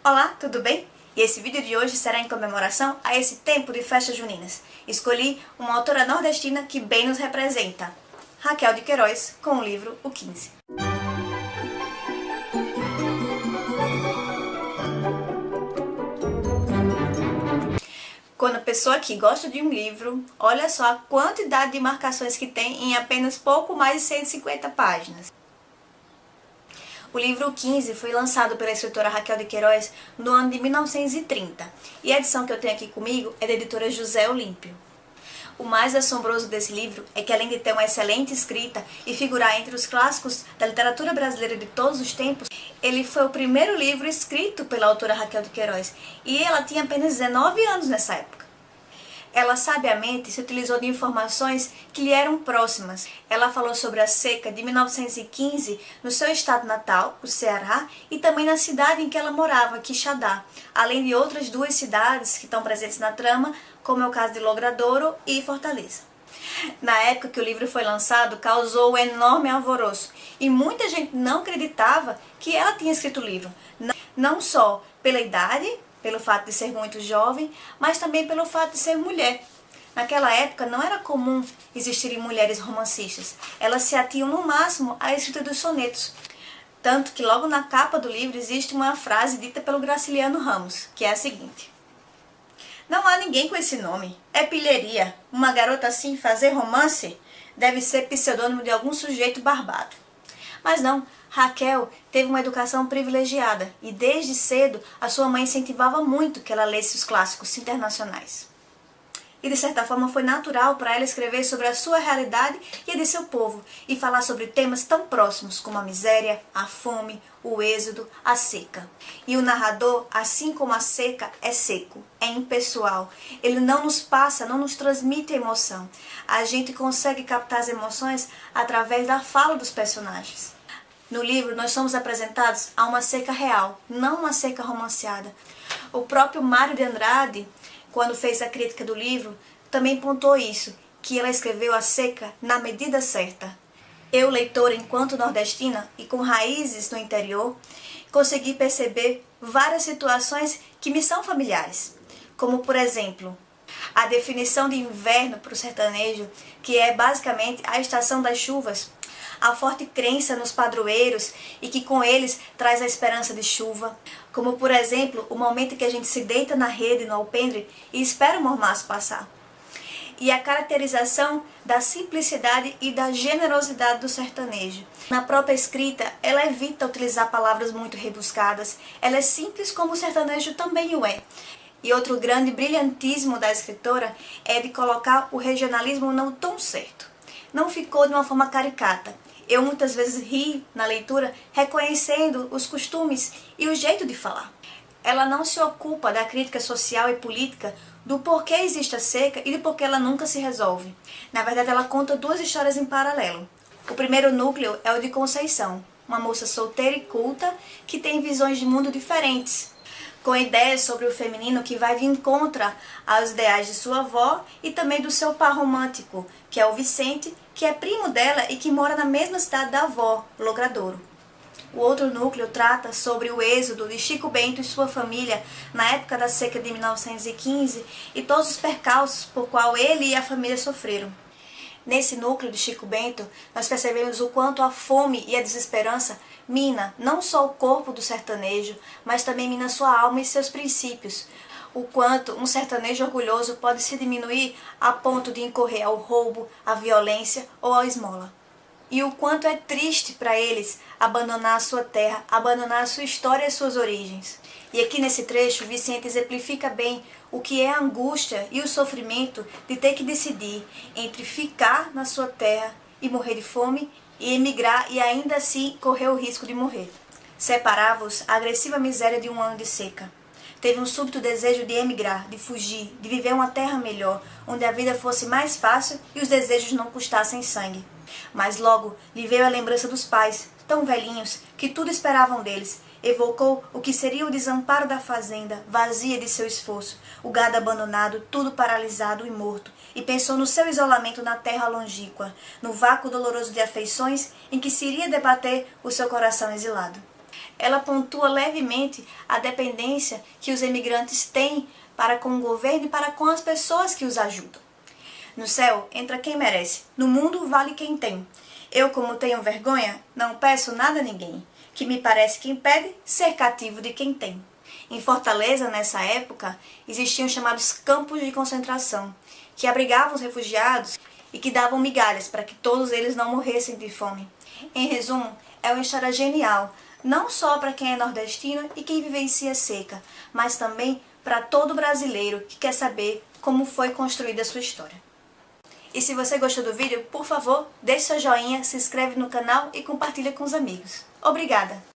Olá, tudo bem? E esse vídeo de hoje será em comemoração a esse tempo de festas juninas. Escolhi uma autora nordestina que bem nos representa, Raquel de Queiroz, com o livro O 15. Quando a pessoa aqui gosta de um livro, olha só a quantidade de marcações que tem em apenas pouco mais de 150 páginas. O livro 15 foi lançado pela escritora Raquel de Queiroz no ano de 1930, e a edição que eu tenho aqui comigo é da editora José Olímpio. O mais assombroso desse livro é que, além de ter uma excelente escrita e figurar entre os clássicos da literatura brasileira de todos os tempos, ele foi o primeiro livro escrito pela autora Raquel de Queiroz, e ela tinha apenas 19 anos nessa época. Ela sabiamente se utilizou de informações que lhe eram próximas. Ela falou sobre a seca de 1915 no seu estado natal, o Ceará, e também na cidade em que ela morava, Quixadá, além de outras duas cidades que estão presentes na trama, como é o caso de Logradouro e Fortaleza. Na época que o livro foi lançado, causou um enorme alvoroço, e muita gente não acreditava que ela tinha escrito o livro, não só pela idade, pelo fato de ser muito jovem, mas também pelo fato de ser mulher. Naquela época não era comum existirem mulheres romancistas. Elas se atinham no máximo à escrita dos sonetos. Tanto que logo na capa do livro existe uma frase dita pelo Graciliano Ramos, que é a seguinte: "Não há ninguém com esse nome. É pilheria. Uma garota assim fazer romance? Deve ser pseudônimo de algum sujeito barbado." Mas não, Raquel teve uma educação privilegiada e desde cedo a sua mãe incentivava muito que ela lesse os clássicos internacionais. E de certa forma foi natural para ela escrever sobre a sua realidade e a de seu povo e falar sobre temas tão próximos como a miséria, a fome, o êxodo, a seca. E o narrador, assim como a seca, é seco, é impessoal. Ele não nos passa, não nos transmite emoção. A gente consegue captar as emoções através da fala dos personagens. No livro, nós somos apresentados a uma seca real, não uma seca romanceada. O próprio Mário de Andrade, quando fez a crítica do livro, também pontuou isso, que ela escreveu a seca na medida certa. Eu, leitora, enquanto nordestina e com raízes no interior, consegui perceber várias situações que me são familiares, como, por exemplo, a definição de inverno para o sertanejo, que é basicamente a estação das chuvas, a forte crença nos padroeiros e que com eles traz a esperança de chuva, como por exemplo o momento em que a gente se deita na rede, no alpendre e espera o mormaço passar. E a caracterização da simplicidade e da generosidade do sertanejo. Na própria escrita, ela evita utilizar palavras muito rebuscadas, ela é simples como o sertanejo também o é. E outro grande brilhantismo da escritora é de colocar o regionalismo no tom certo. Não ficou de uma forma caricata. Eu muitas vezes ri na leitura reconhecendo os costumes e o jeito de falar. Ela não se ocupa da crítica social e política do porquê existe a seca e do porquê ela nunca se resolve. Na verdade, ela conta duas histórias em paralelo. O primeiro núcleo é o de Conceição, uma moça solteira e culta que tem visões de mundo diferentes, com ideias sobre o feminino que vai de encontro aos ideais de sua avó e também do seu par romântico, que é o Vicente, que é primo dela e que mora na mesma cidade da avó, Logradouro. O outro núcleo trata sobre o êxodo de Chico Bento e sua família na época da seca de 1915 e todos os percalços por qual ele e a família sofreram. Nesse núcleo de Chico Bento, nós percebemos o quanto a fome e a desesperança mina não só o corpo do sertanejo, mas também mina sua alma e seus princípios. O quanto um sertanejo orgulhoso pode se diminuir a ponto de incorrer ao roubo, à violência ou à esmola. E o quanto é triste para eles abandonar a sua terra, abandonar a sua história e as suas origens. E aqui nesse trecho, Vicente exemplifica bem o que é a angústia e o sofrimento de ter que decidir entre ficar na sua terra e morrer de fome e emigrar e ainda assim correr o risco de morrer. Separava-os a agressiva miséria de um ano de seca. Teve um súbito desejo de emigrar, de fugir, de viver uma terra melhor, onde a vida fosse mais fácil e os desejos não custassem sangue. Mas logo lhe veio a lembrança dos pais, tão velhinhos, que tudo esperavam deles. Evocou o que seria o desamparo da fazenda, vazia de seu esforço, o gado abandonado, tudo paralisado e morto, e pensou no seu isolamento na terra longínqua, no vácuo doloroso de afeições em que se iria debater o seu coração exilado. ela pontua levemente a dependência que os emigrantes têm para com o governo e para com as pessoas que os ajudam. No céu entra quem merece, no mundo vale quem tem. Eu, como tenho vergonha, não peço nada a ninguém, que me parece que impede ser cativo de quem tem. Em Fortaleza, nessa época, existiam chamados campos de concentração, que abrigavam os refugiados e que davam migalhas para que todos eles não morressem de fome. Em resumo, é uma história genial, não só para quem é nordestino e quem vivencia seca, mas também para todo brasileiro que quer saber como foi construída a sua história. E se você gostou do vídeo, por favor, deixe seu joinha, se inscreve no canal e compartilha com os amigos. Obrigada!